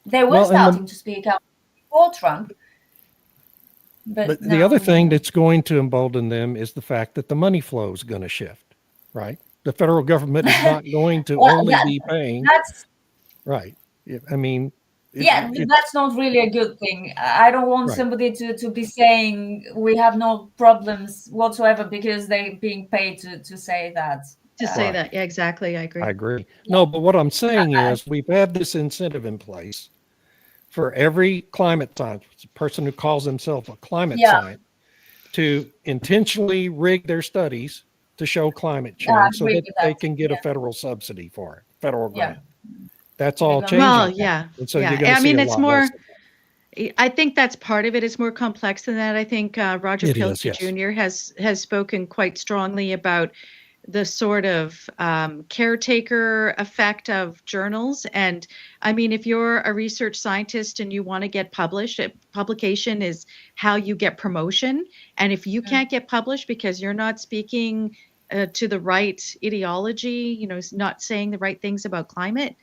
They were starting to speak out before Trump. But the other thing that's going to embolden them is the fact that the money flow is going to shift, right? The federal government is not going to only be paying. Right. I mean, Yeah, that's not really a good thing. I don't want Right. somebody to be saying we have no problems whatsoever because they're being paid to say that. To say Right. that. Yeah, exactly. I agree. I agree. No, but what I'm saying is we've had this incentive in place for every climate scientist, person who calls himself a climate Yeah. scientist, to intentionally rig their studies to show climate Yeah, I change so agree that with they that. can get a Yeah. federal subsidy for it, federal Yeah. grant. That's They're all gonna- changing. Well, now. yeah. And so Yeah. you're going to I see mean, a it's lot more, less of that. I think that's part of it. It's more complex than that. I think Roger It is, Pilcher yes. Jr. has spoken quite strongly about the sort of caretaker effect of journals. And I mean, if you're a research scientist and you want to get published, publication is how you get promotion. And if you can't get published because you're not speaking to the right ideology, you know, not saying the right things about climate,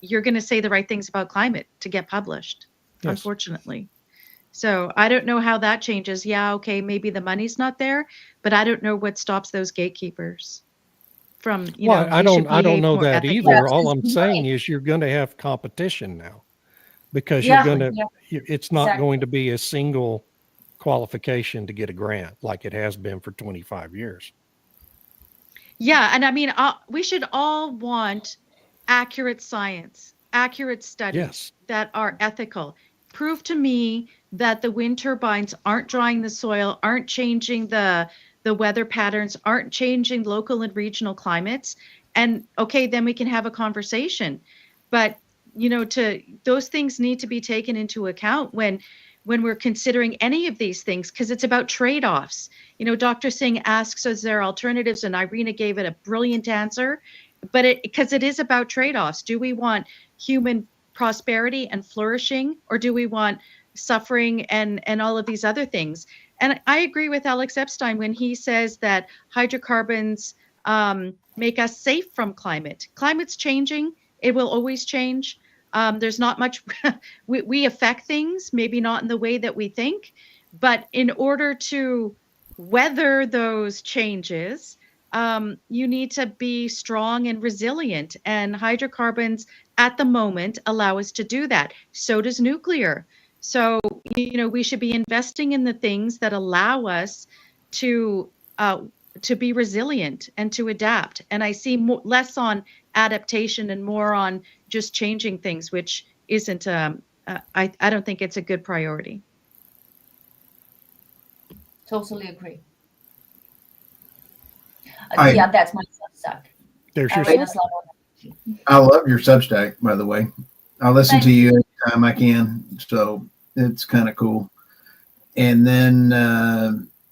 you're going to say the right things about climate to get published, Yes. unfortunately. So I don't know how that changes. Yeah, okay, maybe the money's not there, but I don't know what stops those gatekeepers from, you Well, know, I you should don't behave know more that ethically. either. Yeah, All I'm it's saying money. is you're going to have competition now because Yeah, you're going to, yeah. it's not Exactly. going to be a single qualification to get a grant like it has been for 25 years. Yeah, and I mean, we should all want accurate science, accurate studies Yes. that are ethical. Prove to me that the wind turbines aren't drying the soil, aren't changing the weather patterns, aren't changing local and regional climates. And okay, then we can have a conversation. But you know, those things need to be taken into account when we're considering any of these things, because it's about trade-offs. You know, Dr. Singh asks, is there alternatives? And Irina gave it a brilliant answer. But because it is about trade-offs. Do we want human prosperity and flourishing, or do we want suffering and all of these other things? And I agree with Alex Epstein when he says that hydrocarbons make us safe from climate. Climate's changing. It will always change. There's not much, we affect things, maybe not in the way that we think, but in order to weather those changes, you need to be strong and resilient. And hydrocarbons at the moment allow us to do that. So does nuclear. So, you know, we should be investing in the things that allow us to be resilient and to adapt. And I see less on adaptation and more on just changing things, which isn't, I don't think it's a good priority. Totally agree. I- Yeah, that's my Substack. There's your Irina Slavova. I love your Substack, by the way. I listen Thank to you anytime I can, so it's kind of cool. And then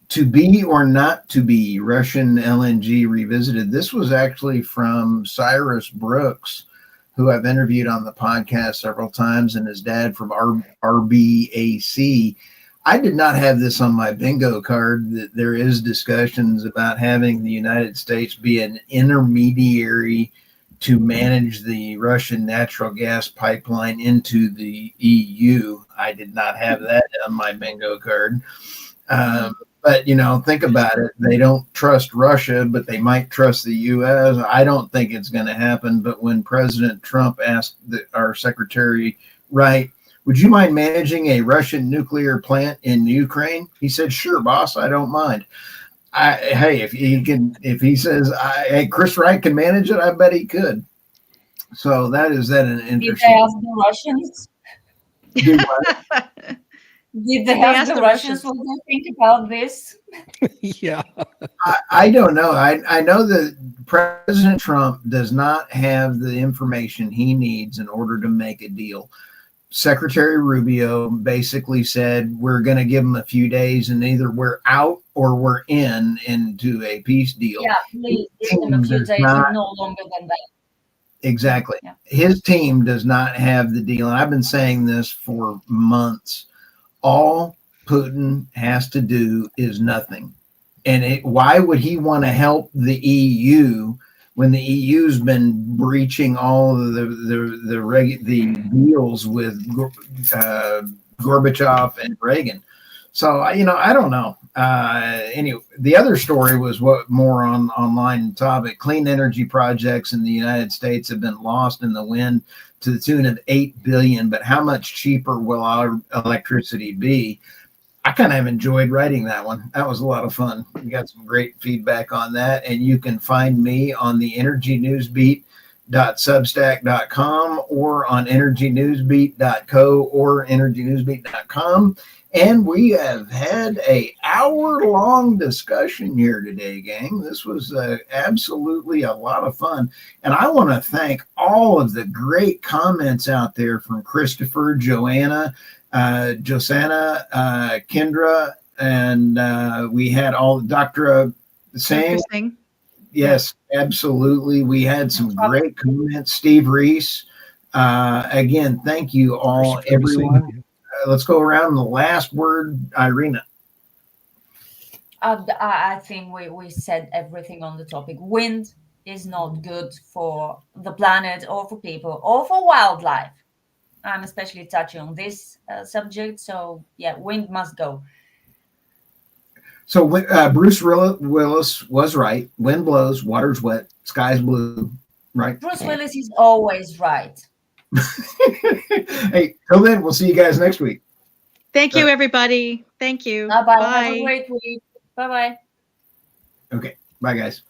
to be or not to be, Russian LNG revisited. This was actually from Cyrus Brooks, who I've interviewed on the podcast several times, and his dad from RBAC. I did not have this on my bingo card, that there is discussions about having the United States be an intermediary to manage the Russian natural gas pipeline into the EU. I did not have that on my bingo card. But, you know, think about it. They don't trust Russia, but they might trust the U.S. I don't think it's going to happen. But when President Trump asked our Secretary Wright, would you mind managing a Russian nuclear plant in Ukraine? He said, sure, boss, I don't mind. Hey, if he says, hey, Chris Wright can manage it, I bet he could. So an Did they interesting. ask the Russians? Do what? Did they ask the Russians what they think about this? yeah. I don't know. I know that President Trump does not have the information he needs in order to make a deal. Secretary Rubio basically said, we're going to give them a few days and either we're out or we're into a peace deal. Yeah, please give them a few days and no longer than that. Exactly. Yeah. His team does not have the deal. And I've been saying this for months. All Putin has to do is nothing. And why would he want to help the EU when the EU's been breaching all of the deals with Gorbachev and Reagan? So, you know, I don't know. Anyway, the other story was what more on online topic. Clean energy projects in the United States have been lost in the wind to the tune of 8 billion. But how much cheaper will our electricity be? I kind of enjoyed writing that one. That was a lot of fun. We got some great feedback on that. And you can find me on the energynewsbeat.substack.com or on energynewsbeat.co or energynewsbeat.com. And we have had a hour-long discussion here today, gang. This was absolutely a lot of fun. And I want to thank all of the great comments out there from Christopher, Joanna, Josanna, Kendra, and we had all Dr. Singh. Yes, absolutely. We had some great comments. Steve Reese. Again, thank you all, everyone. Let's go around the last word, Irina. I think we said everything on the topic. Wind is not good for the planet or for people or for wildlife. I'm especially touching on this subject. So, yeah, wind must go. So Bruce Willis was right. Wind blows, water's wet, sky's blue, right? Bruce Willis is always right. Hey, till then, we'll see you guys next week. Thank you, everybody. Thank you. Bye-bye. Have a great week. Bye-bye. Okay. Bye, guys.